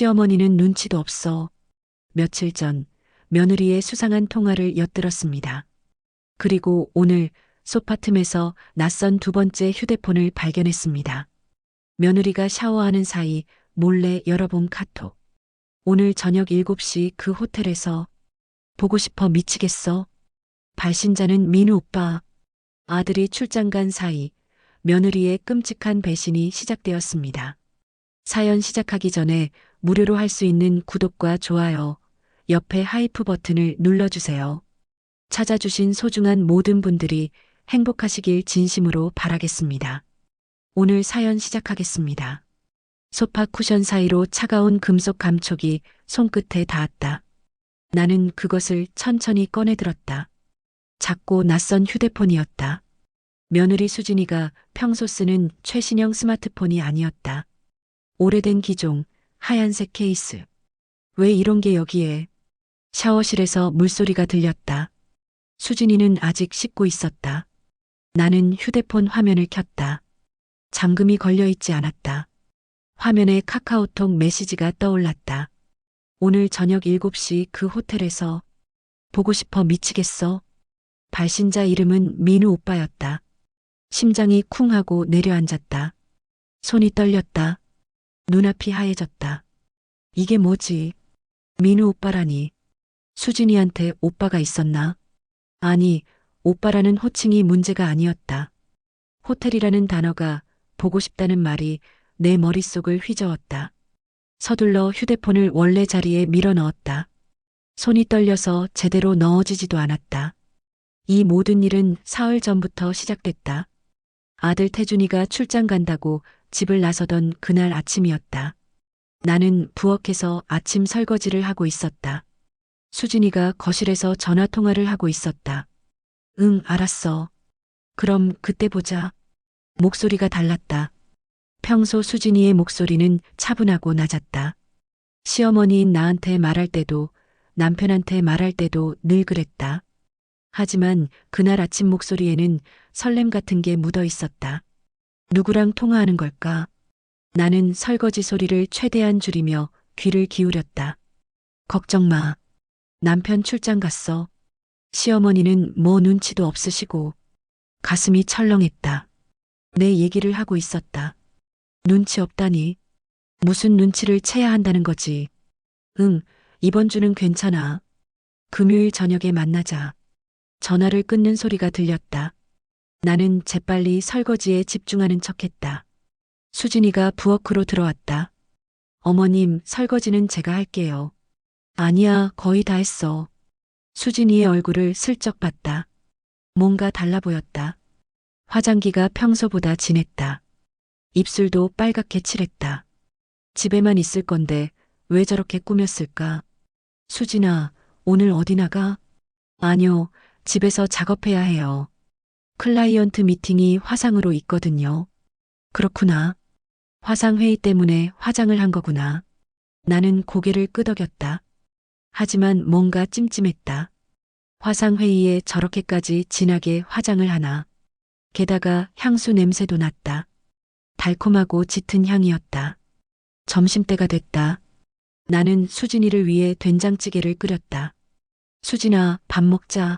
시어머니는 눈치도 없어. 며칠 전 며느리의 수상한 통화를 엿들었습니다. 그리고 오늘 소파 틈에서 낯선 두 번째 휴대폰을 발견했습니다. 며느리가 샤워하는 사이 몰래 열어본 카톡. 오늘 저녁 7시 그 호텔에서 보고 싶어 미치겠어. 발신자는 민우 오빠. 아들이 출장 간 사이 며느리의 끔찍한 배신이 시작되었습니다. 사연 시작하기 전에 무료로 할 수 있는 구독과 좋아요, 옆에 하이프 버튼을 눌러주세요. 찾아주신 소중한 모든 분들이 행복하시길 진심으로 바라겠습니다. 오늘 사연 시작하겠습니다. 소파 쿠션 사이로 차가운 금속 감촉이 손끝에 닿았다. 나는 그것을 천천히 꺼내들었다. 작고 낯선 휴대폰이었다. 며느리 수진이가 평소 쓰는 최신형 스마트폰이 아니었다. 오래된 기종, 하얀색 케이스. 왜 이런 게 여기에? 샤워실에서 물소리가 들렸다. 수진이는 아직 씻고 있었다. 나는 휴대폰 화면을 켰다. 잠금이 걸려 있지 않았다. 화면에 카카오톡 메시지가 떠올랐다. 오늘 저녁 7시 그 호텔에서 보고 싶어 미치겠어. 발신자 이름은 민우 오빠였다. 심장이 쿵 하고 내려앉았다. 손이 떨렸다. 눈앞이 하얘졌다. 이게 뭐지? 민우 오빠라니. 수진이한테 오빠가 있었나? 아니, 오빠라는 호칭이 문제가 아니었다. 호텔이라는 단어가, 보고 싶다는 말이 내 머릿속을 휘저었다. 서둘러 휴대폰을 원래 자리에 밀어 넣었다. 손이 떨려서 제대로 넣어지지도 않았다. 이 모든 일은 사흘 전부터 시작됐다. 아들 태준이가 출장 간다고 집을 나서던 그날 아침이었다. 나는 부엌에서 아침 설거지를 하고 있었다. 수진이가 거실에서 전화 통화를 하고 있었다. 응, 알았어. 그럼 그때 보자. 목소리가 달랐다. 평소 수진이의 목소리는 차분하고 낮았다. 시어머니인 나한테 말할 때도 남편한테 말할 때도 늘 그랬다. 하지만 그날 아침 목소리에는 설렘 같은 게 묻어 있었다. 누구랑 통화하는 걸까? 나는 설거지 소리를 최대한 줄이며 귀를 기울였다. 걱정 마. 남편 출장 갔어. 시어머니는 뭐 눈치도 없으시고. 가슴이 철렁했다. 내 얘기를 하고 있었다. 눈치 없다니. 무슨 눈치를 채야 한다는 거지. 응, 이번 주는 괜찮아. 금요일 저녁에 만나자. 전화를 끊는 소리가 들렸다. 나는 재빨리 설거지에 집중하는 척했다. 수진이가 부엌으로 들어왔다. 어머님, 설거지는 제가 할게요. 아니야, 거의 다 했어. 수진이의 얼굴을 슬쩍 봤다. 뭔가 달라 보였다. 화장기가 평소보다 진했다. 입술도 빨갛게 칠했다. 집에만 있을 건데 왜 저렇게 꾸몄을까? 수진아, 오늘 어디 나가? 아니요, 집에서 작업해야 해요. 클라이언트 미팅이 화상으로 있거든요. 그렇구나. 화상 회의 때문에 화장을 한 거구나. 나는 고개를 끄덕였다. 하지만 뭔가 찜찜했다. 화상 회의에 저렇게까지 진하게 화장을 하나. 게다가 향수 냄새도 났다. 달콤하고 짙은 향이었다. 점심때가 됐다. 나는 수진이를 위해 된장찌개를 끓였다. 수진아, 밥 먹자.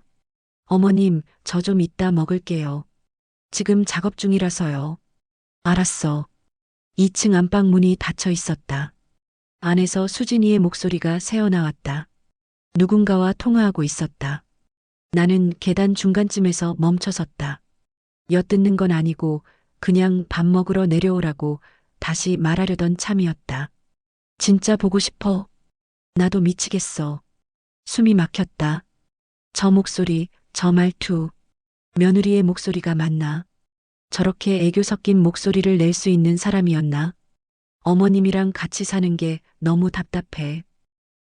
어머님, 저 좀 이따 먹을게요. 지금 작업 중이라서요. 알았어. 2층 안방 문이 닫혀 있었다. 안에서 수진이의 목소리가 새어나왔다. 누군가와 통화하고 있었다. 나는 계단 중간쯤에서 멈춰섰다. 엿듣는 건 아니고 그냥 밥 먹으러 내려오라고 다시 말하려던 참이었다. 진짜 보고 싶어. 나도 미치겠어. 숨이 막혔다. 저 목소리, 저 말투. 며느리의 목소리가 맞나? 저렇게 애교 섞인 목소리를 낼 수 있는 사람이었나? 어머님이랑 같이 사는 게 너무 답답해.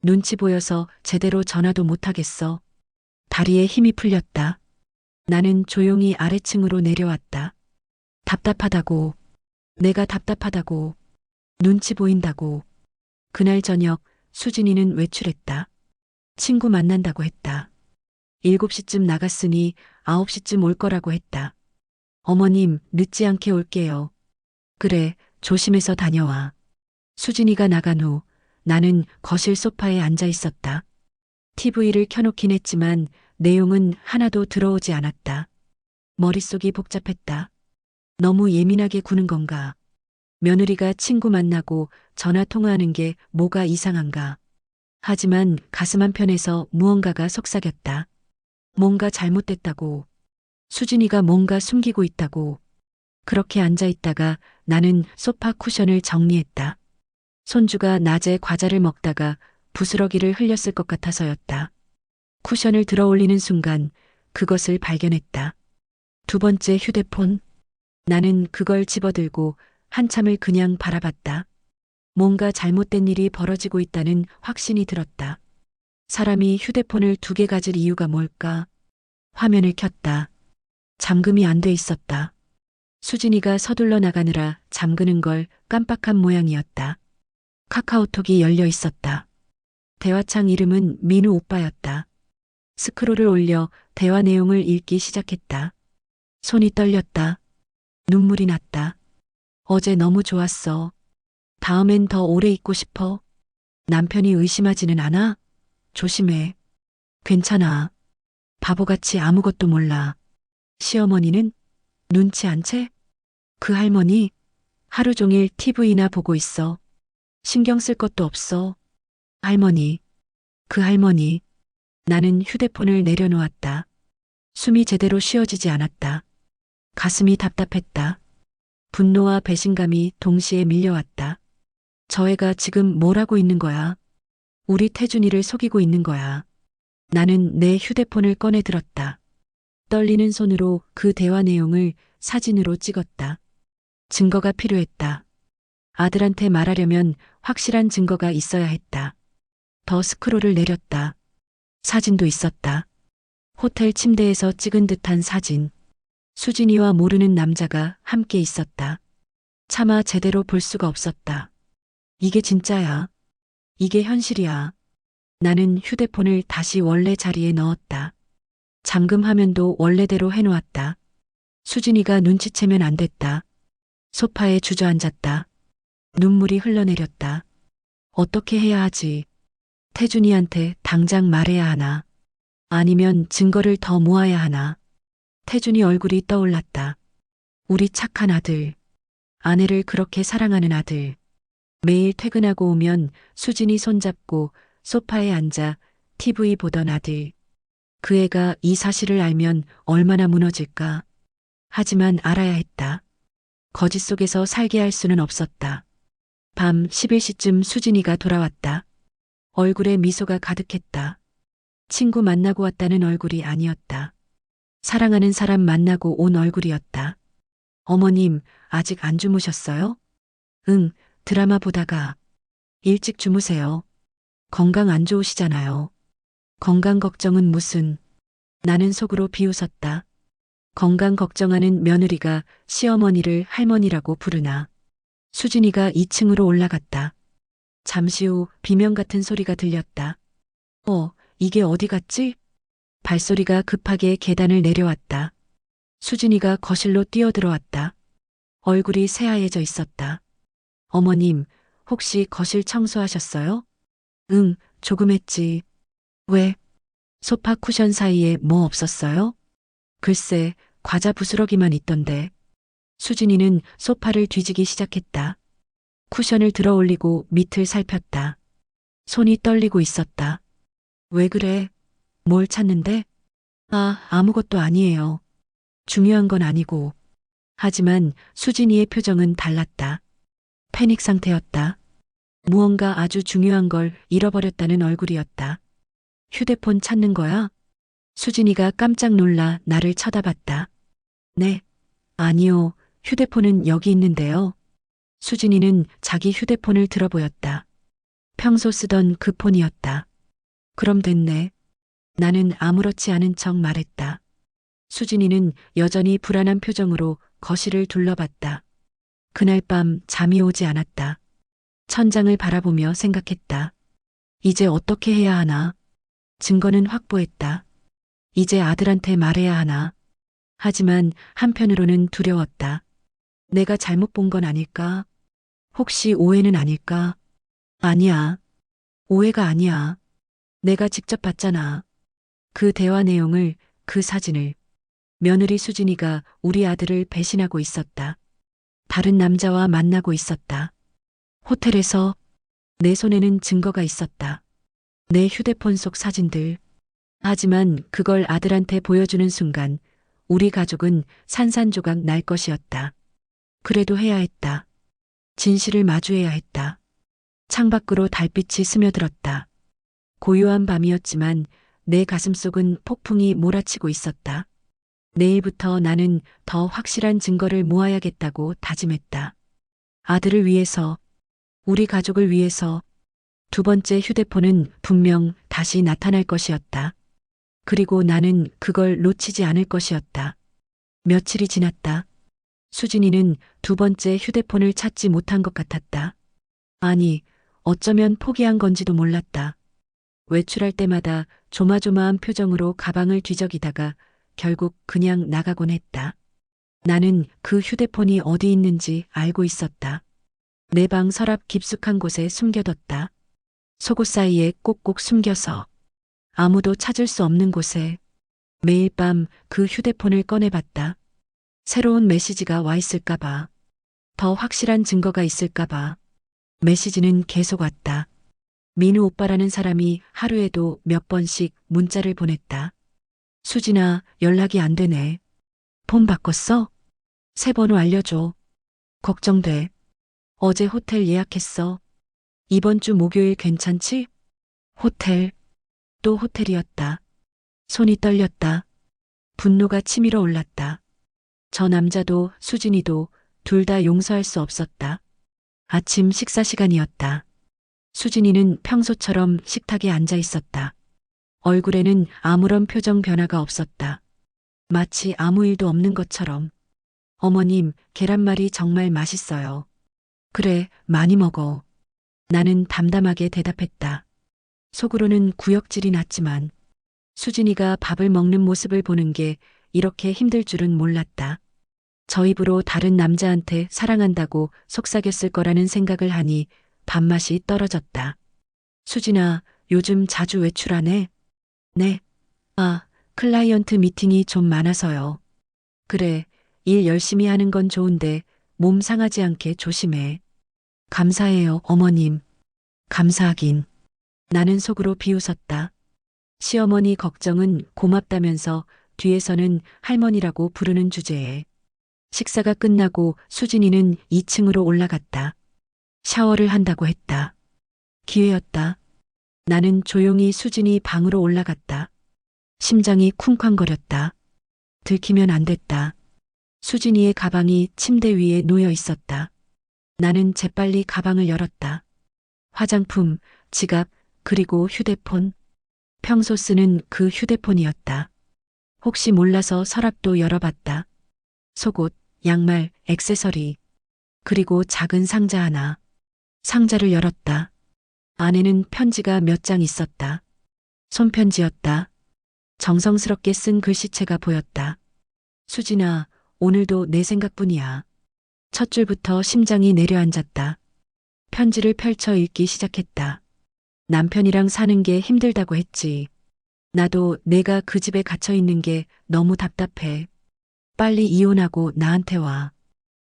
눈치 보여서 제대로 전화도 못하겠어. 다리에 힘이 풀렸다. 나는 조용히 아래층으로 내려왔다. 답답하다고. 내가 답답하다고. 눈치 보인다고. 그날 저녁 수진이는 외출했다. 친구 만난다고 했다. 7시쯤 나갔으니 9시쯤 올 거라고 했다. 어머님, 늦지 않게 올게요. 그래, 조심해서 다녀와. 수진이가 나간 후 나는 거실 소파에 앉아 있었다. TV를 켜놓긴 했지만 내용은 하나도 들어오지 않았다. 머릿속이 복잡했다. 너무 예민하게 구는 건가? 며느리가 친구 만나고 전화 통화하는 게 뭐가 이상한가? 하지만 가슴 한편에서 무언가가 속삭였다. 뭔가 잘못됐다고. 수진이가 뭔가 숨기고 있다고. 그렇게 앉아 있다가 나는 소파 쿠션을 정리했다. 손주가 낮에 과자를 먹다가 부스러기를 흘렸을 것 같아서였다. 쿠션을 들어 올리는 순간 그것을 발견했다. 두 번째 휴대폰. 나는 그걸 집어들고 한참을 그냥 바라봤다. 뭔가 잘못된 일이 벌어지고 있다는 확신이 들었다. 사람이 휴대폰을 두 개 가질 이유가 뭘까? 화면을 켰다. 잠금이 안 돼 있었다. 수진이가 서둘러 나가느라 잠그는 걸 깜빡한 모양이었다. 카카오톡이 열려 있었다. 대화창 이름은 민우 오빠였다. 스크롤을 올려 대화 내용을 읽기 시작했다. 손이 떨렸다. 눈물이 났다. 어제 너무 좋았어. 다음엔 더 오래 있고 싶어. 남편이 의심하지는 않아? 조심해. 괜찮아. 바보같이 아무것도 몰라. 시어머니는? 눈치 안 채? 그 할머니? 하루 종일 TV나 보고 있어. 신경 쓸 것도 없어. 할머니. 그 할머니. 나는 휴대폰을 내려놓았다. 숨이 제대로 쉬어지지 않았다. 가슴이 답답했다. 분노와 배신감이 동시에 밀려왔다. 저 애가 지금 뭘 하고 있는 거야? 우리 태준이를 속이고 있는 거야. 나는 내 휴대폰을 꺼내 들었다. 떨리는 손으로 그 대화 내용을 사진으로 찍었다. 증거가 필요했다. 아들한테 말하려면 확실한 증거가 있어야 했다. 더 스크롤을 내렸다. 사진도 있었다. 호텔 침대에서 찍은 듯한 사진. 수진이와 모르는 남자가 함께 있었다. 차마 제대로 볼 수가 없었다. 이게 진짜야. 이게 현실이야. 나는 휴대폰을 다시 원래 자리에 넣었다. 잠금 화면도 원래대로 해놓았다. 수진이가 눈치채면 안 됐다. 소파에 주저앉았다. 눈물이 흘러내렸다. 어떻게 해야 하지? 태준이한테 당장 말해야 하나? 아니면 증거를 더 모아야 하나? 태준이 얼굴이 떠올랐다. 우리 착한 아들. 아내를 그렇게 사랑하는 아들. 매일 퇴근하고 오면 수진이 손잡고 소파에 앉아 TV 보던 아들. 그 애가 이 사실을 알면 얼마나 무너질까. 하지만 알아야 했다. 거짓 속에서 살게 할 수는 없었다. 밤 11시쯤 수진이가 돌아왔다. 얼굴에 미소가 가득했다. 친구 만나고 왔다는 얼굴이 아니었다. 사랑하는 사람 만나고 온 얼굴이었다. 어머님, 아직 안 주무셨어요? 응, 드라마 보다가. 일찍 주무세요. 건강 안 좋으시잖아요. 건강 걱정은 무슨. 나는 속으로 비웃었다. 건강 걱정하는 며느리가 시어머니를 할머니라고 부르나. 수진이가 2층으로 올라갔다. 잠시 후 비명 같은 소리가 들렸다. 이게 어디 갔지? 발소리가 급하게 계단을 내려왔다. 수진이가 거실로 뛰어들어왔다. 얼굴이 새하얘져 있었다. 어머님, 혹시 거실 청소하셨어요? 응, 조금 했지. 왜? 소파 쿠션 사이에 뭐 없었어요? 글쎄, 과자 부스러기만 있던데. 수진이는 소파를 뒤지기 시작했다. 쿠션을 들어 올리고 밑을 살폈다. 손이 떨리고 있었다. 왜 그래? 뭘 찾는데? 아무것도 아니에요. 중요한 건 아니고. 하지만 수진이의 표정은 달랐다. 패닉 상태였다. 무언가 아주 중요한 걸 잃어버렸다는 얼굴이었다. 휴대폰 찾는 거야? 수진이가 깜짝 놀라 나를 쳐다봤다. 네. 아니요. 휴대폰은 여기 있는데요. 수진이는 자기 휴대폰을 들어보였다. 평소 쓰던 그 폰이었다. 그럼 됐네. 나는 아무렇지 않은 척 말했다. 수진이는 여전히 불안한 표정으로 거실을 둘러봤다. 그날 밤 잠이 오지 않았다. 천장을 바라보며 생각했다. 이제 어떻게 해야 하나? 증거는 확보했다. 이제 아들한테 말해야 하나? 하지만 한편으로는 두려웠다. 내가 잘못 본 건 아닐까? 혹시 오해는 아닐까? 아니야. 오해가 아니야. 내가 직접 봤잖아. 그 대화 내용을, 그 사진을. 며느리 수진이가 우리 아들을 배신하고 있었다. 다른 남자와 만나고 있었다. 호텔에서 내 손에는 증거가 있었다. 내 휴대폰 속 사진들. 하지만 그걸 아들한테 보여주는 순간 우리 가족은 산산조각 날 것이었다. 그래도 해야 했다. 진실을 마주해야 했다. 창밖으로 달빛이 스며들었다. 고요한 밤이었지만 내 가슴속은 폭풍이 몰아치고 있었다. 내일부터 나는 더 확실한 증거를 모아야겠다고 다짐했다. 아들을 위해서, 우리 가족을 위해서. 두 번째 휴대폰은 분명 다시 나타날 것이었다. 그리고 나는 그걸 놓치지 않을 것이었다. 며칠이 지났다. 수진이는 두 번째 휴대폰을 찾지 못한 것 같았다. 아니, 어쩌면 포기한 건지도 몰랐다. 외출할 때마다 조마조마한 표정으로 가방을 뒤적이다가 결국 그냥 나가곤 했다. 나는 그 휴대폰이 어디 있는지 알고 있었다. 내 방 서랍 깊숙한 곳에 숨겨뒀다. 속옷 사이에 꼭꼭 숨겨서 아무도 찾을 수 없는 곳에. 매일 밤 그 휴대폰을 꺼내봤다. 새로운 메시지가 와 있을까봐. 더 확실한 증거가 있을까봐. 메시지는 계속 왔다. 민우 오빠라는 사람이 하루에도 몇 번씩 문자를 보냈다. 수진아, 연락이 안 되네. 폰 바꿨어? 새 번호 알려줘. 걱정돼. 어제 호텔 예약했어. 이번 주 목요일 괜찮지? 호텔. 또 호텔이었다. 손이 떨렸다. 분노가 치밀어 올랐다. 저 남자도 수진이도 둘 다 용서할 수 없었다. 아침 식사 시간이었다. 수진이는 평소처럼 식탁에 앉아 있었다. 얼굴에는 아무런 표정 변화가 없었다. 마치 아무 일도 없는 것처럼. 어머님, 계란말이 정말 맛있어요. 그래, 많이 먹어. 나는 담담하게 대답했다. 속으로는 구역질이 났지만 수진이가 밥을 먹는 모습을 보는 게 이렇게 힘들 줄은 몰랐다. 저 입으로 다른 남자한테 사랑한다고 속삭였을 거라는 생각을 하니 밥맛이 떨어졌다. 수진아, 요즘 자주 외출하네? 네. 아, 클라이언트 미팅이 좀 많아서요. 그래, 일 열심히 하는 건 좋은데 몸 상하지 않게 조심해. 감사해요, 어머님. 감사하긴. 나는 속으로 비웃었다. 시어머니 걱정은 고맙다면서 뒤에서는 할머니라고 부르는 주제에. 식사가 끝나고 수진이는 2층으로 올라갔다. 샤워를 한다고 했다. 기회였다. 나는 조용히 수진이 방으로 올라갔다. 심장이 쿵쾅거렸다. 들키면 안 됐다. 수진이의 가방이 침대 위에 놓여 있었다. 나는 재빨리 가방을 열었다. 화장품, 지갑, 그리고 휴대폰. 평소 쓰는 그 휴대폰이었다. 혹시 몰라서 서랍도 열어봤다. 속옷, 양말, 액세서리. 그리고 작은 상자 하나. 상자를 열었다. 안에는 편지가 몇 장 있었다. 손편지였다. 정성스럽게 쓴 글씨체가 보였다. 수진아, 오늘도 내 생각뿐이야. 첫 줄부터 심장이 내려앉았다. 편지를 펼쳐 읽기 시작했다. 남편이랑 사는 게 힘들다고 했지. 나도 내가 그 집에 갇혀 있는 게 너무 답답해. 빨리 이혼하고 나한테 와.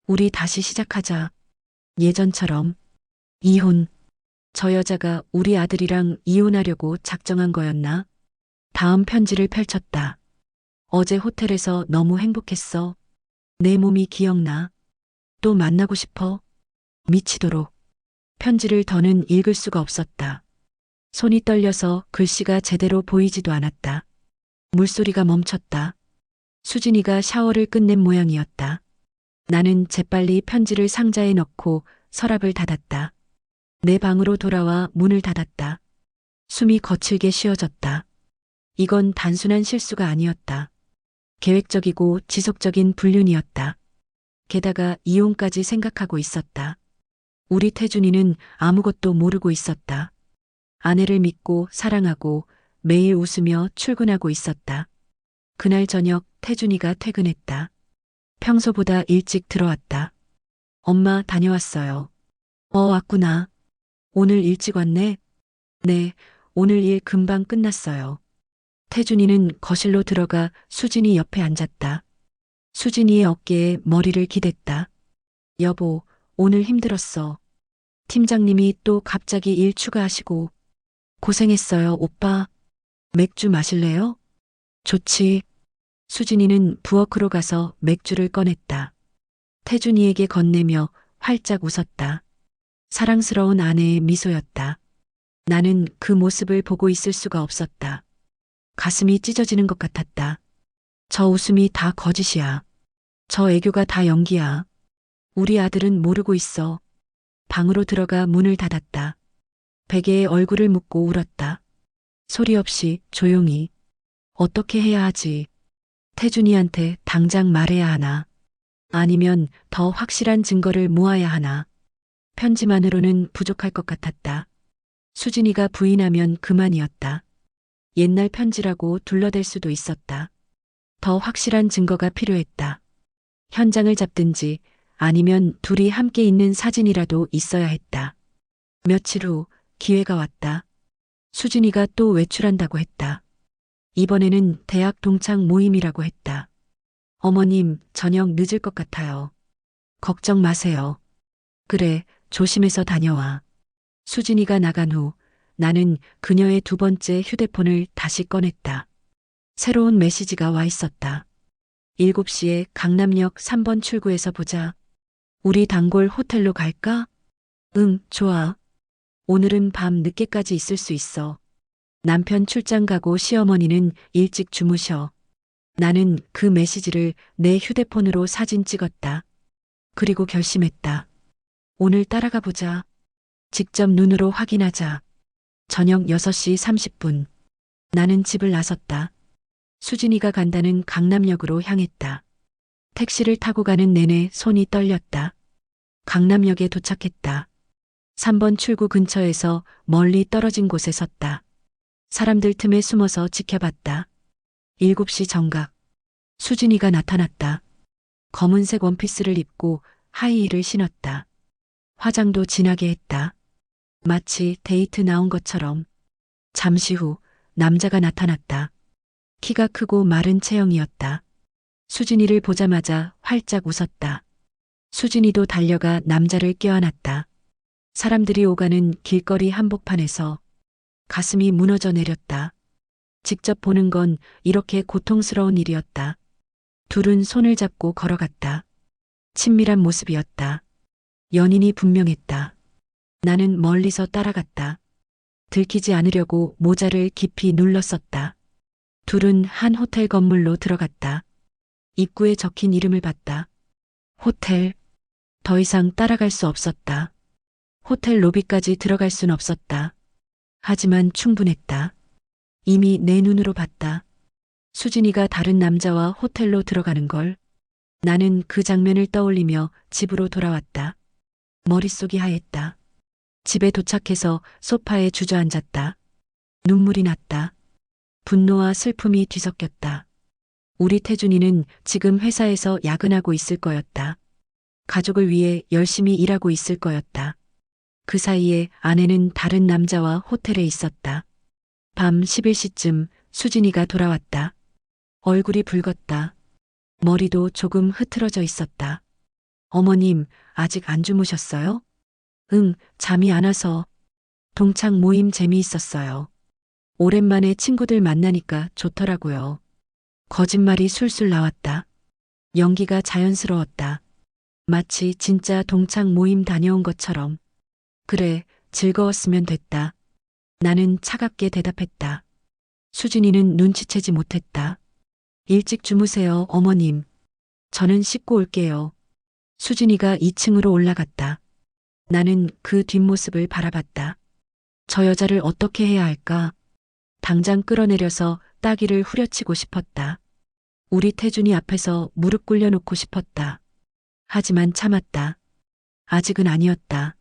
우리 다시 시작하자. 예전처럼. 이혼. 저 여자가 우리 아들이랑 이혼하려고 작정한 거였나? 다음 편지를 펼쳤다. 어제 호텔에서 너무 행복했어. 내 몸이 기억나. 또 만나고 싶어. 미치도록. 편지를 더는 읽을 수가 없었다. 손이 떨려서 글씨가 제대로 보이지도 않았다. 물소리가 멈췄다. 수진이가 샤워를 끝낸 모양이었다. 나는 재빨리 편지를 상자에 넣고 서랍을 닫았다. 내 방으로 돌아와 문을 닫았다. 숨이 거칠게 쉬어졌다. 이건 단순한 실수가 아니었다. 계획적이고 지속적인 불륜이었다. 게다가 이혼까지 생각하고 있었다. 우리 태준이는 아무것도 모르고 있었다. 아내를 믿고 사랑하고 매일 웃으며 출근하고 있었다. 그날 저녁 태준이가 퇴근했다. 평소보다 일찍 들어왔다. 엄마 다녀왔어요. 왔구나. 오늘 일찍 왔네. 네, 오늘 일 금방 끝났어요. 태준이는 거실로 들어가 수진이 옆에 앉았다. 수진이의 어깨에 머리를 기댔다. 여보, 오늘 힘들었어. 팀장님이 또 갑자기 일 추가하시고. 고생했어요, 오빠. 맥주 마실래요? 좋지. 수진이는 부엌으로 가서 맥주를 꺼냈다. 태준이에게 건네며 활짝 웃었다. 사랑스러운 아내의 미소였다. 나는 그 모습을 보고 있을 수가 없었다. 가슴이 찢어지는 것 같았다. 저 웃음이 다 거짓이야. 저 애교가 다 연기야. 우리 아들은 모르고 있어. 방으로 들어가 문을 닫았다. 베개에 얼굴을 묻고 울었다. 소리 없이 조용히. 어떻게 해야 하지? 태준이한테 당장 말해야 하나? 아니면 더 확실한 증거를 모아야 하나? 편지만으로는 부족할 것 같았다. 수진이가 부인하면 그만이었다. 옛날 편지라고 둘러댈 수도 있었다. 더 확실한 증거가 필요했다. 현장을 잡든지 아니면 둘이 함께 있는 사진이라도 있어야 했다. 며칠 후 기회가 왔다. 수진이가 또 외출한다고 했다. 이번에는 대학 동창 모임이라고 했다. 어머님, 저녁 늦을 것 같아요. 걱정 마세요. 그래, 조심해서 다녀와. 수진이가 나간 후 나는 그녀의 두 번째 휴대폰을 다시 꺼냈다. 새로운 메시지가 와 있었다. 7시에 강남역 3번 출구에서 보자. 우리 단골 호텔로 갈까? 응, 좋아. 오늘은 밤 늦게까지 있을 수 있어. 남편 출장 가고 시어머니는 일찍 주무셔. 나는 그 메시지를 내 휴대폰으로 사진 찍었다. 그리고 결심했다. 오늘 따라가 보자. 직접 눈으로 확인하자. 저녁 6시 30분. 나는 집을 나섰다. 수진이가 간다는 강남역으로 향했다. 택시를 타고 가는 내내 손이 떨렸다. 강남역에 도착했다. 3번 출구 근처에서 멀리 떨어진 곳에 섰다. 사람들 틈에 숨어서 지켜봤다. 7시 정각. 수진이가 나타났다. 검은색 원피스를 입고 하이힐을 신었다. 화장도 진하게 했다. 마치 데이트 나온 것처럼. 잠시 후 남자가 나타났다. 키가 크고 마른 체형이었다. 수진이를 보자마자 활짝 웃었다. 수진이도 달려가 남자를 껴안았다. 사람들이 오가는 길거리 한복판에서 가슴이 무너져 내렸다. 직접 보는 건 이렇게 고통스러운 일이었다. 둘은 손을 잡고 걸어갔다. 친밀한 모습이었다. 연인이 분명했다. 나는 멀리서 따라갔다. 들키지 않으려고 모자를 깊이 눌렀었다. 둘은 한 호텔 건물로 들어갔다. 입구에 적힌 이름을 봤다. 호텔. 더 이상 따라갈 수 없었다. 호텔 로비까지 들어갈 순 없었다. 하지만 충분했다. 이미 내 눈으로 봤다. 수진이가 다른 남자와 호텔로 들어가는 걸. 나는 그 장면을 떠올리며 집으로 돌아왔다. 머릿속이 하였다. 집에 도착해서 소파에 주저앉았다. 눈물이 났다. 분노와 슬픔이 뒤섞였다. 우리 태준이는 지금 회사에서 야근하고 있을 거였다. 가족을 위해 열심히 일하고 있을 거였다. 그 사이에 아내는 다른 남자와 호텔에 있었다. 밤 11시쯤 수진이가 돌아왔다. 얼굴이 붉었다. 머리도 조금 흐트러져 있었다. 어머님, 아직 안 주무셨어요? 응, 잠이 안 와서. 동창 모임 재미있었어요. 오랜만에 친구들 만나니까 좋더라고요. 거짓말이 술술 나왔다. 연기가 자연스러웠다. 마치 진짜 동창 모임 다녀온 것처럼. 그래, 즐거웠으면 됐다. 나는 차갑게 대답했다. 수진이는 눈치채지 못했다. 일찍 주무세요, 어머님. 저는 씻고 올게요. 수진이가 2층으로 올라갔다. 나는 그 뒷모습을 바라봤다. 저 여자를 어떻게 해야 할까? 당장 끌어내려서 따귀를 후려치고 싶었다. 우리 태준이 앞에서 무릎 꿇려놓고 싶었다. 하지만 참았다. 아직은 아니었다.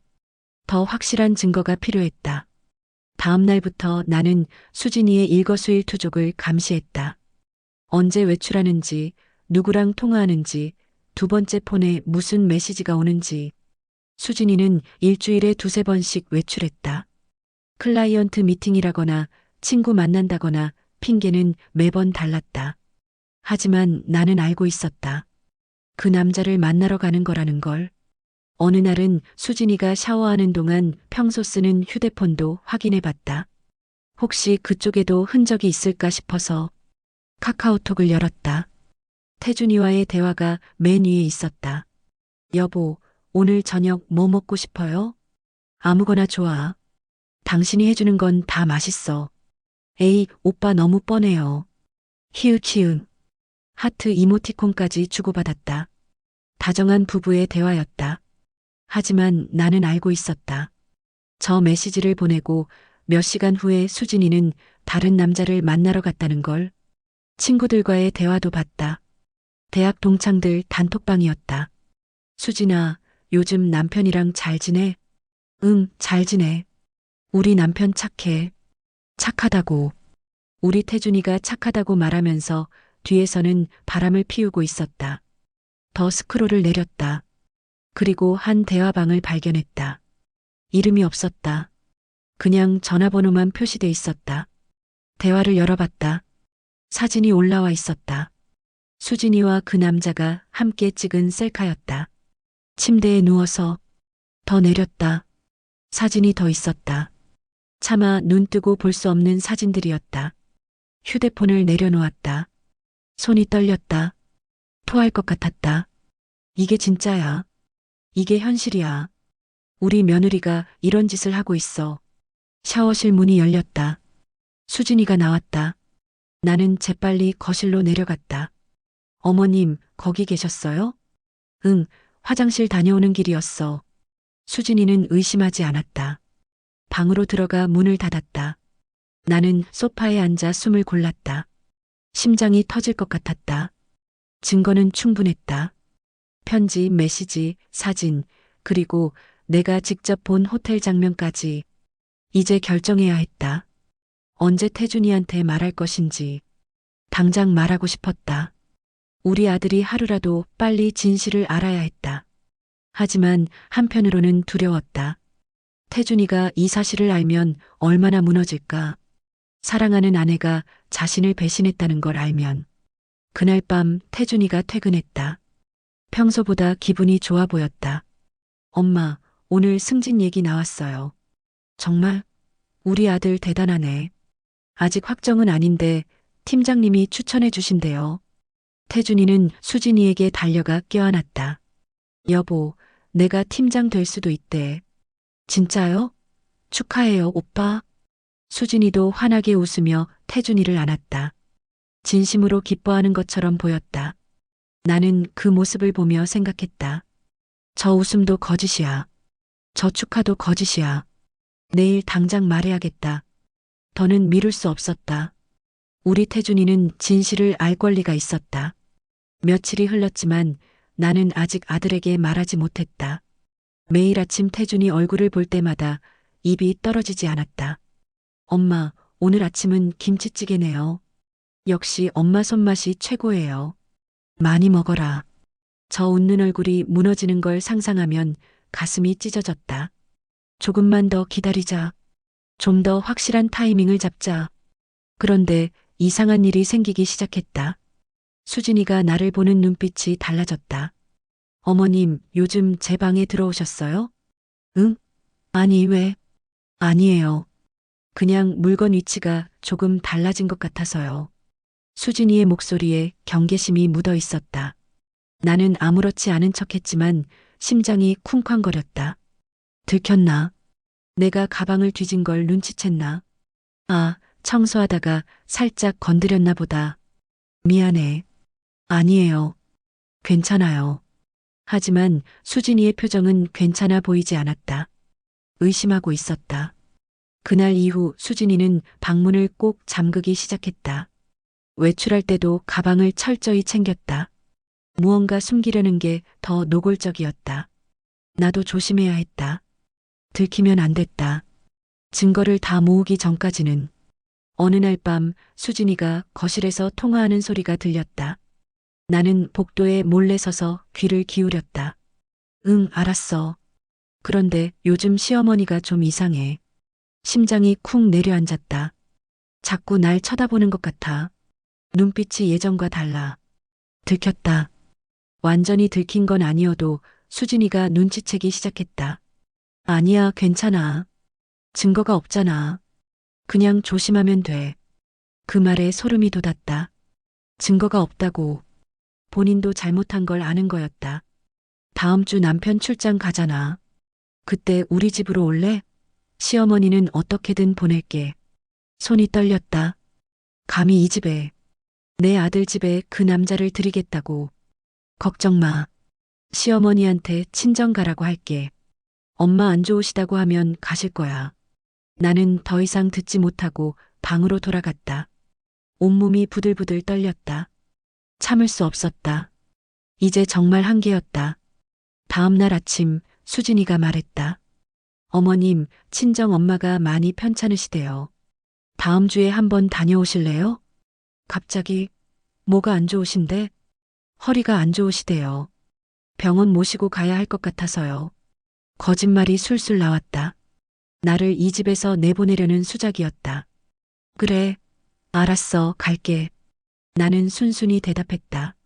더 확실한 증거가 필요했다. 다음 날부터 나는 수진이의 일거수일투족을 감시했다. 언제 외출하는지, 누구랑 통화하는지, 두 번째 폰에 무슨 메시지가 오는지. 수진이는 일주일에 두세 번씩 외출했다. 클라이언트 미팅이라거나 친구 만난다거나 핑계는 매번 달랐다. 하지만 나는 알고 있었다. 그 남자를 만나러 가는 거라는 걸. 어느 날은 수진이가 샤워하는 동안 평소 쓰는 휴대폰도 확인해 봤다. 혹시 그쪽에도 흔적이 있을까 싶어서 카카오톡을 열었다. 태준이와의 대화가 맨 위에 있었다. 여보, 오늘 저녁 뭐 먹고 싶어요? 아무거나 좋아. 당신이 해주는 건 다 맛있어. 에이, 오빠 너무 뻔해요. 히읗히읗. 하트 이모티콘까지 주고받았다. 다정한 부부의 대화였다. 하지만 나는 알고 있었다. 저 메시지를 보내고 몇 시간 후에 수진이는 다른 남자를 만나러 갔다는 걸. 친구들과의 대화도 봤다. 대학 동창들 단톡방이었다. 수진아, 요즘 남편이랑 잘 지내? 응, 잘 지내. 우리 남편 착해. 착하다고. 우리 태준이가 착하다고 말하면서 뒤에서는 바람을 피우고 있었다. 더 스크롤을 내렸다. 그리고 한 대화방을 발견했다. 이름이 없었다. 그냥 전화번호만 표시돼 있었다. 대화를 열어봤다. 사진이 올라와 있었다. 수진이와 그 남자가 함께 찍은 셀카였다. 침대에 누워서 더 내렸다. 사진이 더 있었다. 차마 눈 뜨고 볼 수 없는 사진들이었다. 휴대폰을 내려놓았다. 손이 떨렸다. 토할 것 같았다. 이게 진짜야. 이게 현실이야. 우리 며느리가 이런 짓을 하고 있어. 샤워실 문이 열렸다. 수진이가 나왔다. 나는 재빨리 거실로 내려갔다. 어머님, 거기 계셨어요? 응, 화장실 다녀오는 길이었어. 수진이는 의심하지 않았다. 방으로 들어가 문을 닫았다. 나는 소파에 앉아 숨을 골랐다. 심장이 터질 것 같았다. 증거는 충분했다. 편지, 메시지, 사진, 그리고 내가 직접 본 호텔 장면까지. 이제 결정해야 했다. 언제 태준이한테 말할 것인지. 당장 말하고 싶었다. 우리 아들이 하루라도 빨리 진실을 알아야 했다. 하지만 한편으로는 두려웠다. 태준이가 이 사실을 알면 얼마나 무너질까. 사랑하는 아내가 자신을 배신했다는 걸 알면. 그날 밤 태준이가 퇴근했다. 평소보다 기분이 좋아 보였다. 엄마, 오늘 승진 얘기 나왔어요. 정말? 우리 아들 대단하네. 아직 확정은 아닌데 팀장님이 추천해 주신대요. 태준이는 수진이에게 달려가 껴안았다. 여보, 내가 팀장 될 수도 있대. 진짜요? 축하해요, 오빠. 수진이도 환하게 웃으며 태준이를 안았다. 진심으로 기뻐하는 것처럼 보였다. 나는 그 모습을 보며 생각했다. 저 웃음도 거짓이야. 저 축하도 거짓이야. 내일 당장 말해야겠다. 더는 미룰 수 없었다. 우리 태준이는 진실을 알 권리가 있었다. 며칠이 흘렀지만 나는 아직 아들에게 말하지 못했다. 매일 아침 태준이 얼굴을 볼 때마다 입이 떨어지지 않았다. 엄마, 오늘 아침은 김치찌개네요. 역시 엄마 손맛이 최고예요. 많이 먹어라. 저 웃는 얼굴이 무너지는 걸 상상하면 가슴이 찢어졌다. 조금만 더 기다리자. 좀 더 확실한 타이밍을 잡자. 그런데 이상한 일이 생기기 시작했다. 수진이가 나를 보는 눈빛이 달라졌다. 어머님, 요즘 제 방에 들어오셨어요? 응? 아니, 왜? 아니에요. 그냥 물건 위치가 조금 달라진 것 같아서요. 수진이의 목소리에 경계심이 묻어 있었다. 나는 아무렇지 않은 척했지만 심장이 쿵쾅거렸다. 들켰나? 내가 가방을 뒤진 걸 눈치챘나? 아, 청소하다가 살짝 건드렸나 보다. 미안해. 아니에요. 괜찮아요. 하지만 수진이의 표정은 괜찮아 보이지 않았다. 의심하고 있었다. 그날 이후 수진이는 방문을 꼭 잠그기 시작했다. 외출할 때도 가방을 철저히 챙겼다. 무언가 숨기려는 게 더 노골적이었다. 나도 조심해야 했다. 들키면 안 됐다. 증거를 다 모으기 전까지는. 어느 날 밤 수진이가 거실에서 통화하는 소리가 들렸다. 나는 복도에 몰래 서서 귀를 기울였다. 응, 알았어. 그런데 요즘 시어머니가 좀 이상해. 심장이 쿵 내려앉았다. 자꾸 날 쳐다보는 것 같아. 눈빛이 예전과 달라. 들켰다. 완전히 들킨 건 아니어도 수진이가 눈치채기 시작했다. 아니야, 괜찮아. 증거가 없잖아. 그냥 조심하면 돼. 그 말에 소름이 돋았다. 증거가 없다고. 본인도 잘못한 걸 아는 거였다. 다음 주 남편 출장 가잖아. 그때 우리 집으로 올래? 시어머니는 어떻게든 보낼게. 손이 떨렸다. 감히 이 집에, 내 아들 집에 그 남자를 들이겠다고. 걱정 마. 시어머니한테 친정 가라고 할게. 엄마 안 좋으시다고 하면 가실 거야. 나는 더 이상 듣지 못하고 방으로 돌아갔다. 온몸이 부들부들 떨렸다. 참을 수 없었다. 이제 정말 한계였다. 다음 날 아침 수진이가 말했다. 어머님, 친정 엄마가 많이 편찮으시대요. 다음 주에 한번 다녀오실래요? 갑자기 뭐가 안 좋으신데? 허리가 안 좋으시대요. 병원 모시고 가야 할 것 같아서요. 거짓말이 술술 나왔다. 나를 이 집에서 내보내려는 수작이었다. 그래, 알았어, 갈게. 나는 순순히 대답했다.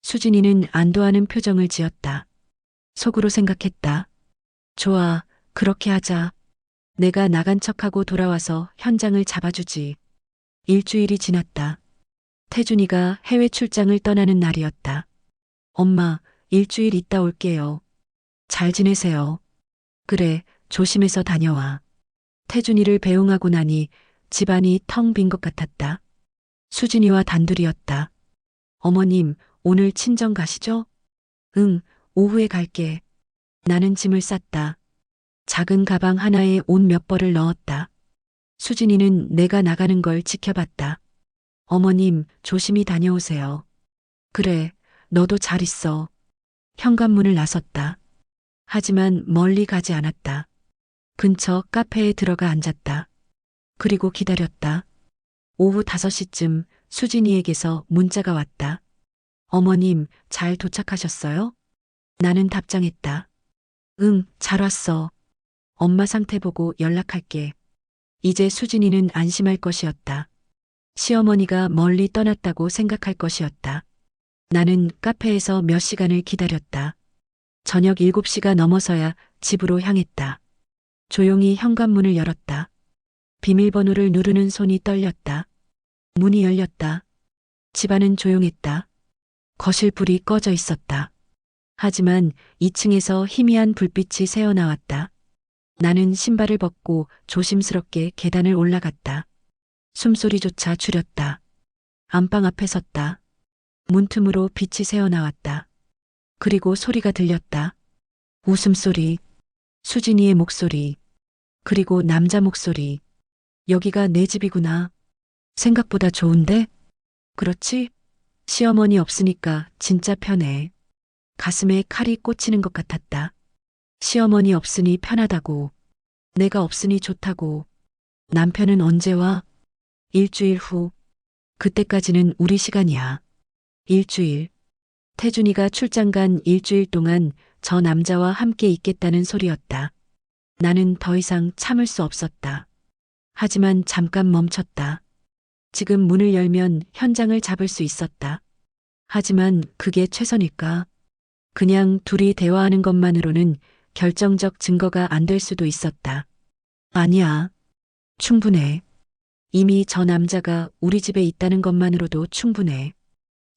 수진이는 안도하는 표정을 지었다. 속으로 생각했다. 좋아, 그렇게 하자. 내가 나간 척하고 돌아와서 현장을 잡아주지. 일주일이 지났다. 태준이가 해외 출장을 떠나는 날이었다. 엄마, 일주일 있다 올게요. 잘 지내세요. 그래, 조심해서 다녀와. 태준이를 배웅하고 나니 집안이 텅 빈 것 같았다. 수진이와 단둘이었다. 어머님, 오늘 친정 가시죠? 응, 오후에 갈게. 나는 짐을 쌌다. 작은 가방 하나에 옷 몇 벌을 넣었다. 수진이는 내가 나가는 걸 지켜봤다. 어머님, 조심히 다녀오세요. 그래, 너도 잘 있어. 현관문을 나섰다. 하지만 멀리 가지 않았다. 근처 카페에 들어가 앉았다. 그리고 기다렸다. 오후 5시쯤 수진이에게서 문자가 왔다. 어머님, 잘 도착하셨어요? 나는 답장했다. 응, 잘 왔어. 엄마 상태 보고 연락할게. 이제 수진이는 안심할 것이었다. 시어머니가 멀리 떠났다고 생각할 것이었다. 나는 카페에서 몇 시간을 기다렸다. 저녁 7시가 넘어서야 집으로 향했다. 조용히 현관문을 열었다. 비밀번호를 누르는 손이 떨렸다. 문이 열렸다. 집안은 조용했다. 거실 불이 꺼져 있었다. 하지만 2층에서 희미한 불빛이 새어나왔다. 나는 신발을 벗고 조심스럽게 계단을 올라갔다. 숨소리조차 줄였다. 안방 앞에 섰다. 문틈으로 빛이 새어나왔다. 그리고 소리가 들렸다. 웃음소리, 수진이의 목소리, 그리고 남자 목소리. 여기가 내 집이구나. 생각보다 좋은데? 그렇지? 시어머니 없으니까 진짜 편해. 가슴에 칼이 꽂히는 것 같았다. 시어머니 없으니 편하다고. 내가 없으니 좋다고. 남편은 언제 와? 일주일 후. 그때까지는 우리 시간이야. 일주일. 태준이가 출장 간 일주일 동안 저 남자와 함께 있겠다는 소리였다. 나는 더 이상 참을 수 없었다. 하지만 잠깐 멈췄다. 지금 문을 열면 현장을 잡을 수 있었다. 하지만 그게 최선일까? 그냥 둘이 대화하는 것만으로는 결정적 증거가 안 될 수도 있었다. 아니야. 충분해. 이미 저 남자가 우리 집에 있다는 것만으로도 충분해.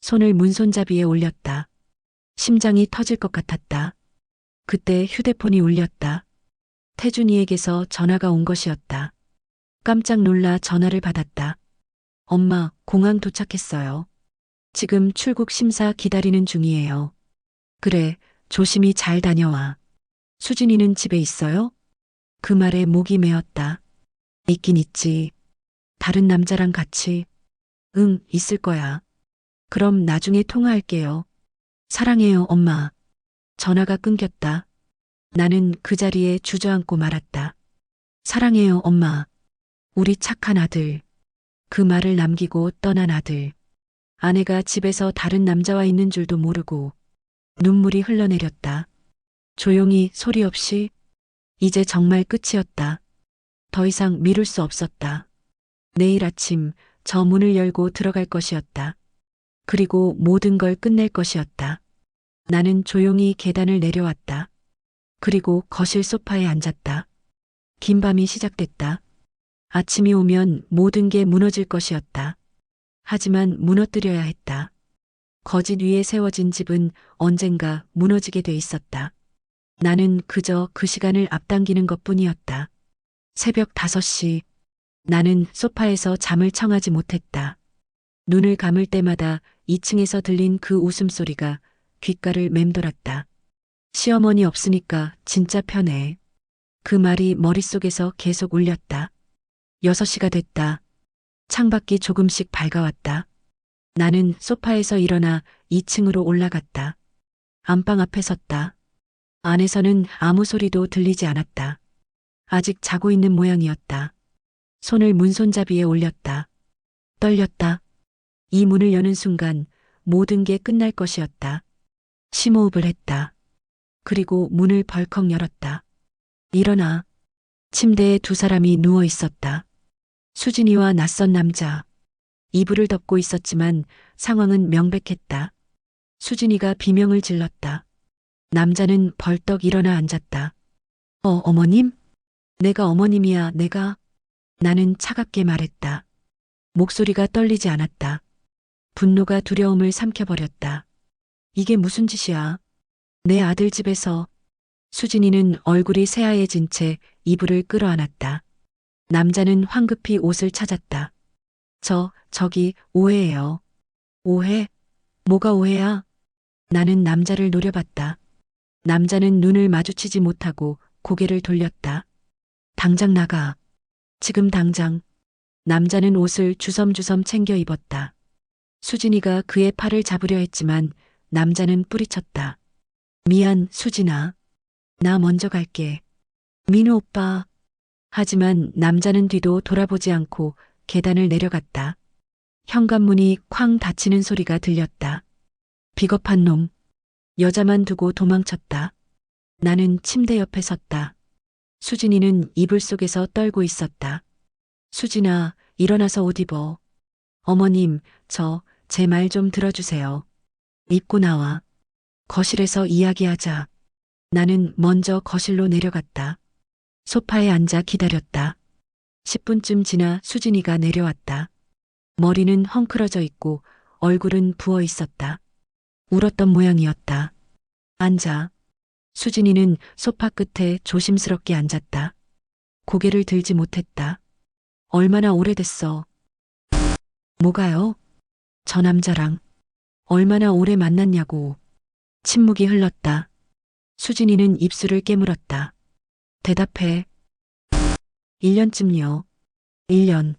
손을 문손잡이에 올렸다. 심장이 터질 것 같았다. 그때 휴대폰이 울렸다. 태준이에게서 전화가 온 것이었다. 깜짝 놀라 전화를 받았다. 엄마, 공항 도착했어요. 지금 출국 심사 기다리는 중이에요. 그래, 조심히 잘 다녀와. 수진이는 집에 있어요? 그 말에 목이 메었다. 있긴 있지. 다른 남자랑 같이. 응, 있을 거야. 그럼 나중에 통화할게요. 사랑해요, 엄마. 전화가 끊겼다. 나는 그 자리에 주저앉고 말았다. 사랑해요, 엄마. 우리 착한 아들. 그 말을 남기고 떠난 아들. 아내가 집에서 다른 남자와 있는 줄도 모르고 눈물이 흘러내렸다. 조용히 소리 없이 이제 정말 끝이었다. 더 이상 미룰 수 없었다. 내일 아침 저 문을 열고 들어갈 것이었다. 그리고 모든 걸 끝낼 것이었다. 나는 조용히 계단을 내려왔다. 그리고 거실 소파에 앉았다. 긴 밤이 시작됐다. 아침이 오면 모든 게 무너질 것이었다. 하지만 무너뜨려야 했다. 거짓 위에 세워진 집은 언젠가 무너지게 돼 있었다. 나는 그저 그 시간을 앞당기는 것뿐이었다. 새벽 5시. 나는 소파에서 잠을 청하지 못했다. 눈을 감을 때마다 2층에서 들린 그 웃음소리가 귓가를 맴돌았다. 시어머니 없으니까 진짜 편해. 그 말이 머릿속에서 계속 울렸다. 6시가 됐다. 창밖이 조금씩 밝아왔다. 나는 소파에서 일어나 2층으로 올라갔다. 안방 앞에 섰다. 안에서는 아무 소리도 들리지 않았다. 아직 자고 있는 모양이었다. 손을 문손잡이에 올렸다. 떨렸다. 이 문을 여는 순간 모든 게 끝날 것이었다. 심호흡을 했다. 그리고 문을 벌컥 열었다. 일어나. 침대에 두 사람이 누워 있었다. 수진이와 낯선 남자. 이불을 덮고 있었지만 상황은 명백했다. 수진이가 비명을 질렀다. 남자는 벌떡 일어나 앉았다. 어머님? 내가 어머님이야, 내가. 나는 차갑게 말했다. 목소리가 떨리지 않았다. 분노가 두려움을 삼켜버렸다. 이게 무슨 짓이야? 내 아들 집에서. 수진이는 얼굴이 새하얘진 채 이불을 끌어안았다. 남자는 황급히 옷을 찾았다. 저기, 오해예요. 오해? 뭐가 오해야? 나는 남자를 노려봤다. 남자는 눈을 마주치지 못하고 고개를 돌렸다. 당장 나가. 지금 당장. 남자는 옷을 주섬주섬 챙겨 입었다. 수진이가 그의 팔을 잡으려 했지만 남자는 뿌리쳤다. 미안, 수진아. 나 먼저 갈게. 민우 오빠. 하지만 남자는 뒤도 돌아보지 않고 계단을 내려갔다. 현관문이 쾅 닫히는 소리가 들렸다. 비겁한 놈. 여자만 두고 도망쳤다. 나는 침대 옆에 섰다. 수진이는 이불 속에서 떨고 있었다. 수진아, 일어나서 옷 입어. 어머님, 제 말 좀 들어주세요. 입고 나와. 거실에서 이야기하자. 나는 먼저 거실로 내려갔다. 소파에 앉아 기다렸다. 10분쯤 지나 수진이가 내려왔다. 머리는 헝클어져 있고 얼굴은 부어 있었다. 울었던 모양이었다. 앉아. 수진이는 소파 끝에 조심스럽게 앉았다. 고개를 들지 못했다. 얼마나 오래됐어? 뭐가요? 저 남자랑. 얼마나 오래 만났냐고. 침묵이 흘렀다. 수진이는 입술을 깨물었다. 대답해. 1년쯤요. 1년.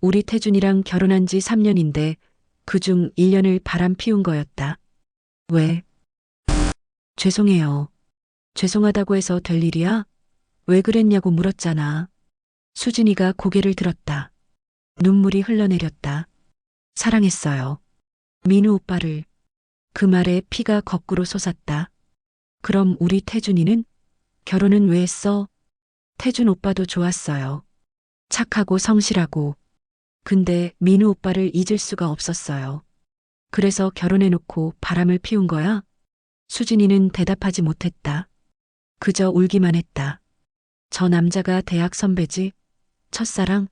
우리 태준이랑 결혼한 지 3년인데 그중 1년을 바람 피운 거였다. 왜? 죄송해요. 죄송하다고 해서 될 일이야? 왜 그랬냐고 물었잖아. 수진이가 고개를 들었다. 눈물이 흘러내렸다. 사랑했어요. 민우 오빠를. 그 말에 피가 거꾸로 솟았다. 그럼 우리 태준이는? 결혼은 왜 했어? 태준 오빠도 좋았어요. 착하고 성실하고. 근데 민우 오빠를 잊을 수가 없었어요. 그래서 결혼해놓고 바람을 피운 거야? 수진이는 대답하지 못했다. 그저 울기만 했다. 저 남자가 대학 선배지? 첫사랑?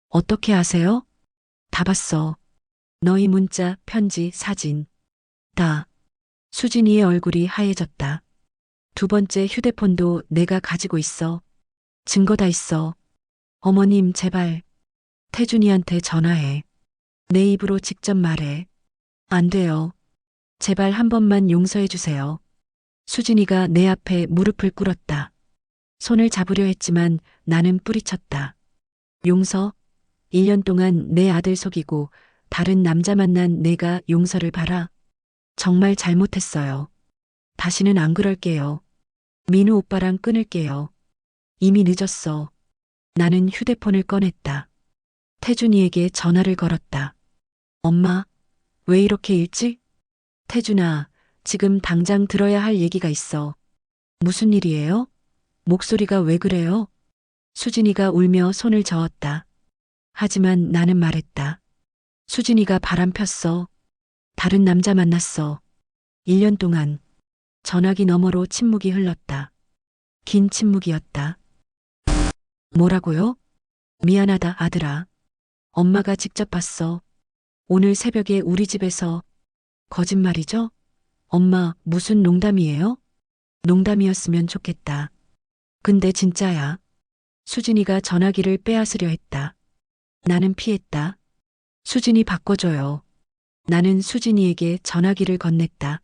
어떻게 아세요? 다 봤어. 너희 문자, 편지, 사진. 다. 수진이의 얼굴이 하얘졌다. 두 번째 휴대폰도 내가 가지고 있어. 증거 다 있어. 어머님, 제발. 태준이한테 전화해. 내 입으로 직접 말해. 안 돼요. 제발 한 번만 용서해 주세요. 수진이가 내 앞에 무릎을 꿇었다. 손을 잡으려 했지만 나는 뿌리쳤다. 용서? 1년 동안 내 아들 속이고 다른 남자 만난 내가 용서를 바라? 정말 잘못했어요. 다시는 안 그럴게요. 민우 오빠랑 끊을게요. 이미 늦었어. 나는 휴대폰을 꺼냈다. 태준이에게 전화를 걸었다. 엄마, 왜 이렇게 일찍? 태준아, 지금 당장 들어야 할 얘기가 있어. 무슨 일이에요? 목소리가 왜 그래요? 수진이가 울며 손을 저었다. 하지만 나는 말했다. 수진이가 바람 폈어. 다른 남자 만났어. 1년 동안 전화기 너머로 침묵이 흘렀다. 긴 침묵이었다. 뭐라고요? 미안하다, 아들아. 엄마가 직접 봤어. 오늘 새벽에 우리 집에서. 거짓말이죠? 엄마, 무슨 농담이에요? 농담이었으면 좋겠다. 근데 진짜야. 수진이가 전화기를 빼앗으려 했다. 나는 피했다. 수진이 바꿔줘요. 나는 수진이에게 전화기를 건넸다.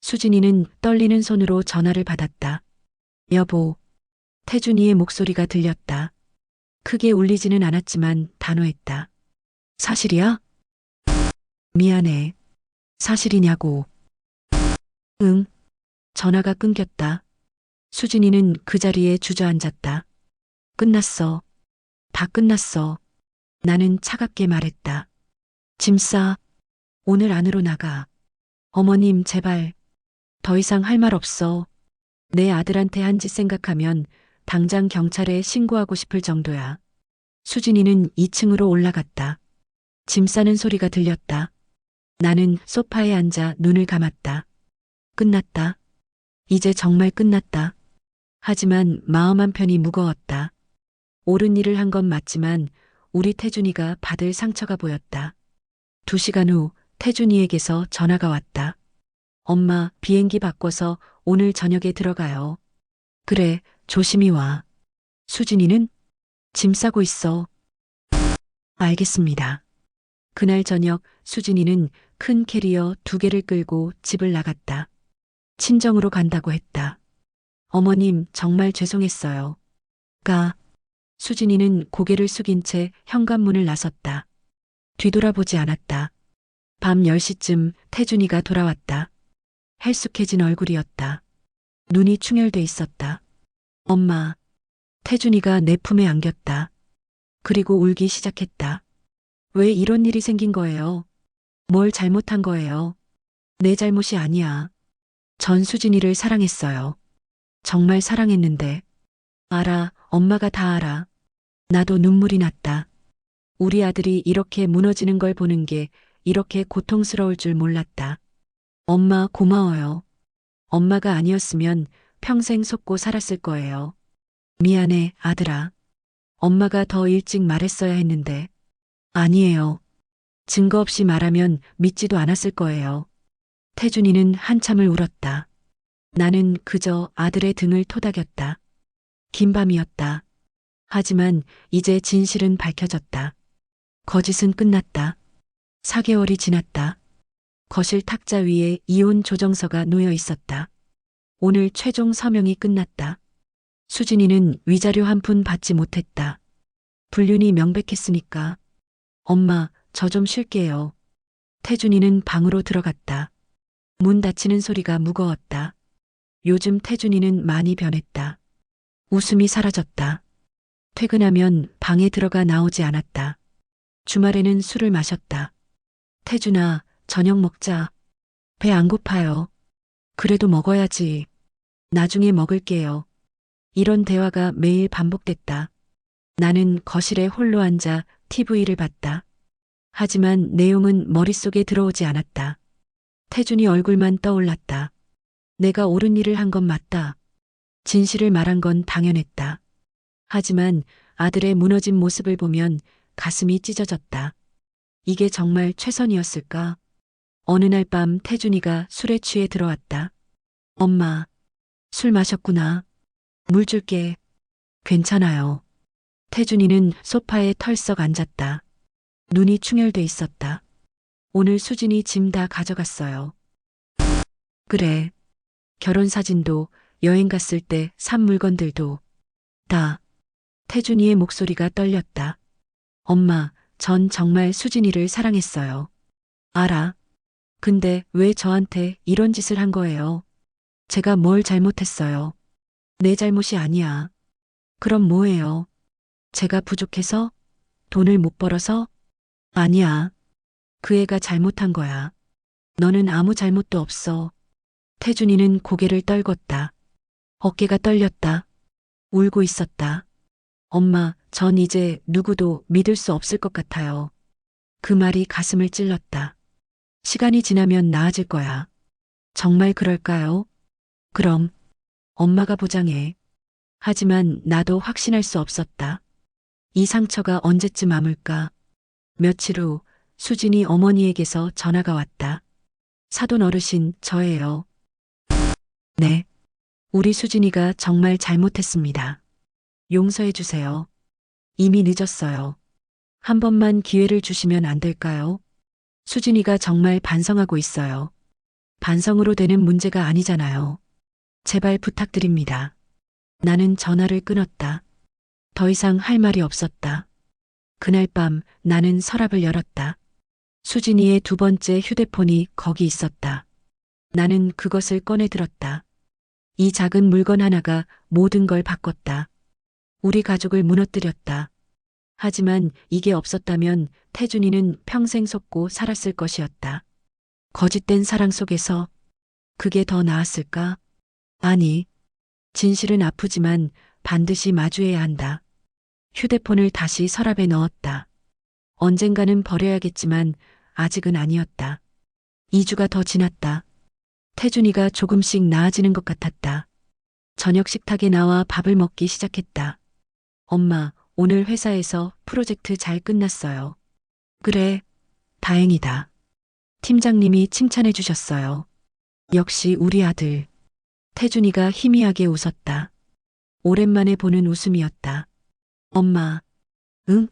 수진이는 떨리는 손으로 전화를 받았다. 여보. 태준이의 목소리가 들렸다. 크게 울리지는 않았지만 단호했다. 사실이야? 미안해. 사실이냐고. 응. 전화가 끊겼다. 수진이는 그 자리에 주저앉았다. 끝났어. 다 끝났어. 나는 차갑게 말했다. 짐 싸. 오늘 안으로 나가. 어머님, 제발. 더 이상 할 말 없어. 내 아들한테 한 짓 생각하면 당장 경찰에 신고하고 싶을 정도야. 수진이는 2층으로 올라갔다. 짐 싸는 소리가 들렸다. 나는 소파에 앉아 눈을 감았다. 끝났다. 이제 정말 끝났다. 하지만 마음 한편이 무거웠다. 옳은 일을 한 건 맞지만 우리 태준이가 받을 상처가 보였다. 2시간 후 태준이에게서 전화가 왔다. 엄마, 비행기 바꿔서 오늘 저녁에 들어가요. 그래, 조심히 와. 수진이는? 짐 싸고 있어. 알겠습니다. 그날 저녁 수진이는 큰 캐리어 2개를 끌고 집을 나갔다. 친정으로 간다고 했다. 어머님, 정말 죄송했어요. 수진이는 고개를 숙인 채 현관문을 나섰다. 뒤돌아보지 않았다. 밤 10시쯤 태준이가 돌아왔다. 헬쑥해진 얼굴이었다. 눈이 충혈돼 있었다. 엄마. 태준이가 내 품에 안겼다. 그리고 울기 시작했다. 왜 이런 일이 생긴 거예요? 뭘 잘못한 거예요? 내 잘못이 아니야. 전 수진이를 사랑했어요. 정말 사랑했는데. 알아, 엄마가 다 알아. 나도 눈물이 났다. 우리 아들이 이렇게 무너지는 걸 보는 게 이렇게 고통스러울 줄 몰랐다. 엄마, 고마워요. 엄마가 아니었으면 평생 속고 살았을 거예요. 미안해, 아들아. 엄마가 더 일찍 말했어야 했는데. 아니에요. 증거 없이 말하면 믿지도 않았을 거예요. 태준이는 한참을 울었다. 나는 그저 아들의 등을 토닥였다. 긴 밤이었다. 하지만 이제 진실은 밝혀졌다. 거짓은 끝났다. 4개월이 지났다. 거실 탁자 위에 이혼 조정서가 놓여 있었다. 오늘 최종 서명이 끝났다. 수진이는 위자료 한 푼 받지 못했다. 불륜이 명백했으니까. 엄마, 저 좀 쉴게요. 태준이는 방으로 들어갔다. 문 닫히는 소리가 무거웠다. 요즘 태준이는 많이 변했다. 웃음이 사라졌다. 퇴근하면 방에 들어가 나오지 않았다. 주말에는 술을 마셨다. 태준아, 저녁 먹자. 배 안 고파요. 그래도 먹어야지. 나중에 먹을게요. 이런 대화가 매일 반복됐다. 나는 거실에 홀로 앉아 TV를 봤다. 하지만 내용은 머릿속에 들어오지 않았다. 태준이 얼굴만 떠올랐다. 내가 옳은 일을 한 건 맞다. 진실을 말한 건 당연했다. 하지만 아들의 무너진 모습을 보면 가슴이 찢어졌다. 이게 정말 최선이었을까? 어느 날 밤 태준이가 술에 취해 들어왔다. 엄마, 술 마셨구나. 물 줄게. 괜찮아요. 태준이는 소파에 털썩 앉았다. 눈이 충혈돼 있었다. 오늘 수진이 짐 다 가져갔어요. 그래. 결혼 사진도 여행 갔을 때 산 물건들도 다. 태준이의 목소리가 떨렸다. 엄마, 전 정말 수진이를 사랑했어요. 알아. 근데 왜 저한테 이런 짓을 한 거예요? 제가 뭘 잘못했어요? 내 잘못이 아니야. 그럼 뭐예요? 제가 부족해서? 돈을 못 벌어서? 아니야. 그 애가 잘못한 거야. 너는 아무 잘못도 없어. 태준이는 고개를 떨궜다. 어깨가 떨렸다. 울고 있었다. 엄마, 전 이제 누구도 믿을 수 없을 것 같아요. 그 말이 가슴을 찔렀다. 시간이 지나면 나아질 거야. 정말 그럴까요? 그럼 엄마가 보장해. 하지만 나도 확신할 수 없었다. 이 상처가 언제쯤 아물까? 며칠 후 수진이 어머니에게서 전화가 왔다. 사돈 어르신, 저예요. 네. 우리 수진이가 정말 잘못했습니다. 용서해 주세요. 이미 늦었어요. 한 번만 기회를 주시면 안 될까요? 수진이가 정말 반성하고 있어요. 반성으로 되는 문제가 아니잖아요. 제발 부탁드립니다. 나는 전화를 끊었다. 더 이상 할 말이 없었다. 그날 밤 나는 서랍을 열었다. 수진이의 두 번째 휴대폰이 거기 있었다. 나는 그것을 꺼내 들었다. 이 작은 물건 하나가 모든 걸 바꿨다. 우리 가족을 무너뜨렸다. 하지만 이게 없었다면 태준이는 평생 속고 살았을 것이었다. 거짓된 사랑 속에서 그게 더 나았을까? 아니, 진실은 아프지만 반드시 마주해야 한다. 휴대폰을 다시 서랍에 넣었다. 언젠가는 버려야겠지만 아직은 아니었다. 2주가 더 지났다. 태준이가 조금씩 나아지는 것 같았다. 저녁 식탁에 나와 밥을 먹기 시작했다. 엄마, 오늘 회사에서 프로젝트 잘 끝났어요. 그래, 다행이다. 팀장님이 칭찬해 주셨어요. 역시 우리 아들. 태준이가 희미하게 웃었다. 오랜만에 보는 웃음이었다. 엄마, 응?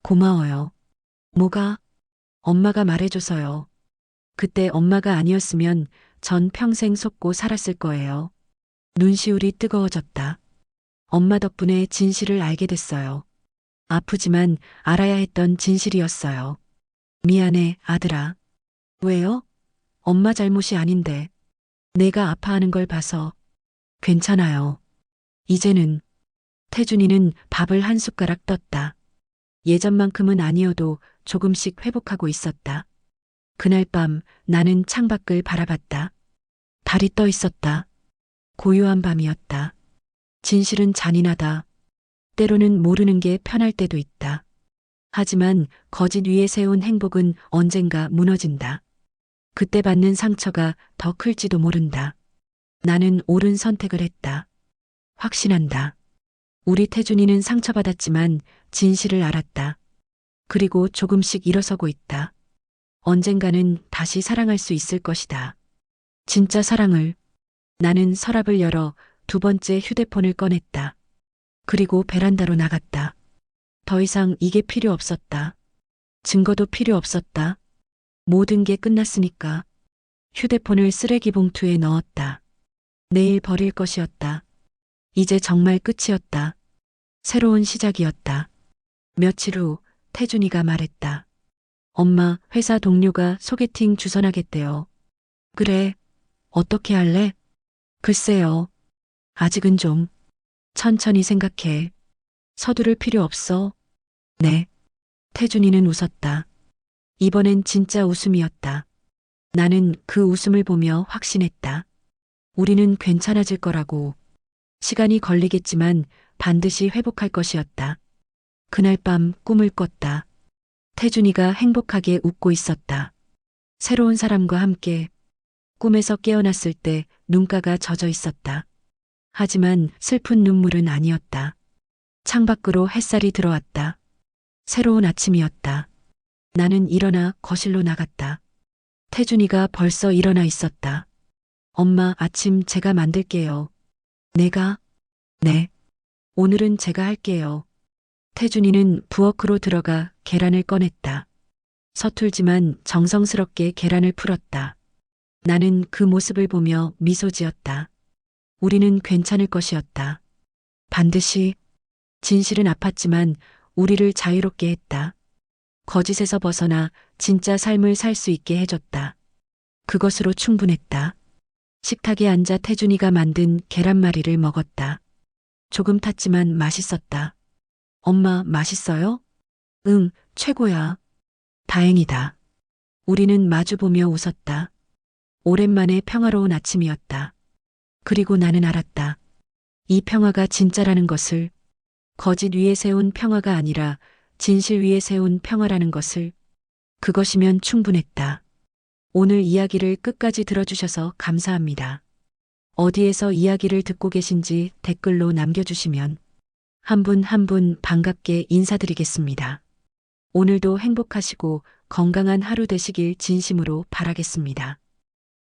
고마워요. 뭐가? 엄마가 말해줘서요. 그때 엄마가 아니었으면 전 평생 속고 살았을 거예요. 눈시울이 뜨거워졌다. 엄마 덕분에 진실을 알게 됐어요. 아프지만 알아야 했던 진실이었어요. 미안해, 아들아. 왜요? 엄마 잘못이 아닌데. 내가 아파하는 걸 봐서. 괜찮아요. 이제는 태준이는 밥을 한 숟가락 떴다. 예전만큼은 아니어도 조금씩 회복하고 있었다. 그날 밤 나는 창밖을 바라봤다. 달이 떠 있었다. 고요한 밤이었다. 진실은 잔인하다. 때로는 모르는 게 편할 때도 있다. 하지만 거짓 위에 세운 행복은 언젠가 무너진다. 그때 받는 상처가 더 클지도 모른다. 나는 옳은 선택을 했다. 확신한다. 우리 태준이는 상처받았지만 진실을 알았다. 그리고 조금씩 일어서고 있다. 언젠가는 다시 사랑할 수 있을 것이다. 진짜 사랑을. 나는 서랍을 열어 두 번째 휴대폰을 꺼냈다. 그리고 베란다로 나갔다. 더 이상 이게 필요 없었다. 증거도 필요 없었다. 모든 게 끝났으니까. 휴대폰을 쓰레기 봉투에 넣었다. 내일 버릴 것이었다. 이제 정말 끝이었다. 새로운 시작이었다. 며칠 후 태준이가 말했다. 엄마, 회사 동료가 소개팅 주선하겠대요. 그래, 어떻게 할래? 글쎄요. 아직은 좀. 천천히 생각해. 서두를 필요 없어. 네. 태준이는 웃었다. 이번엔 진짜 웃음이었다. 나는 그 웃음을 보며 확신했다. 우리는 괜찮아질 거라고. 시간이 걸리겠지만 반드시 회복할 것이었다. 그날 밤 꿈을 꿨다. 태준이가 행복하게 웃고 있었다. 새로운 사람과 함께. 꿈에서 깨어났을 때 눈가가 젖어 있었다. 하지만 슬픈 눈물은 아니었다. 창밖으로 햇살이 들어왔다. 새로운 아침이었다. 나는 일어나 거실로 나갔다. 태준이가 벌써 일어나 있었다. 엄마, 아침 제가 만들게요. 내가? 네. 오늘은 제가 할게요. 태준이는 부엌으로 들어가 계란을 꺼냈다. 서툴지만 정성스럽게 계란을 풀었다. 나는 그 모습을 보며 미소 지었다. 우리는 괜찮을 것이었다. 반드시. 진실은 아팠지만 우리를 자유롭게 했다. 거짓에서 벗어나 진짜 삶을 살 수 있게 해줬다. 그것으로 충분했다. 식탁에 앉아 태준이가 만든 계란말이를 먹었다. 조금 탔지만 맛있었다. 엄마, 맛있어요? 응, 최고야. 다행이다. 우리는 마주보며 웃었다. 오랜만에 평화로운 아침이었다. 그리고 나는 알았다. 이 평화가 진짜라는 것을. 거짓 위에 세운 평화가 아니라 진실 위에 세운 평화라는 것을, 그것이면 충분했다. 오늘 이야기를 끝까지 들어주셔서 감사합니다. 어디에서 이야기를 듣고 계신지 댓글로 남겨주시면 한 분 한 분 반갑게 인사드리겠습니다. 오늘도 행복하시고 건강한 하루 되시길 진심으로 바라겠습니다.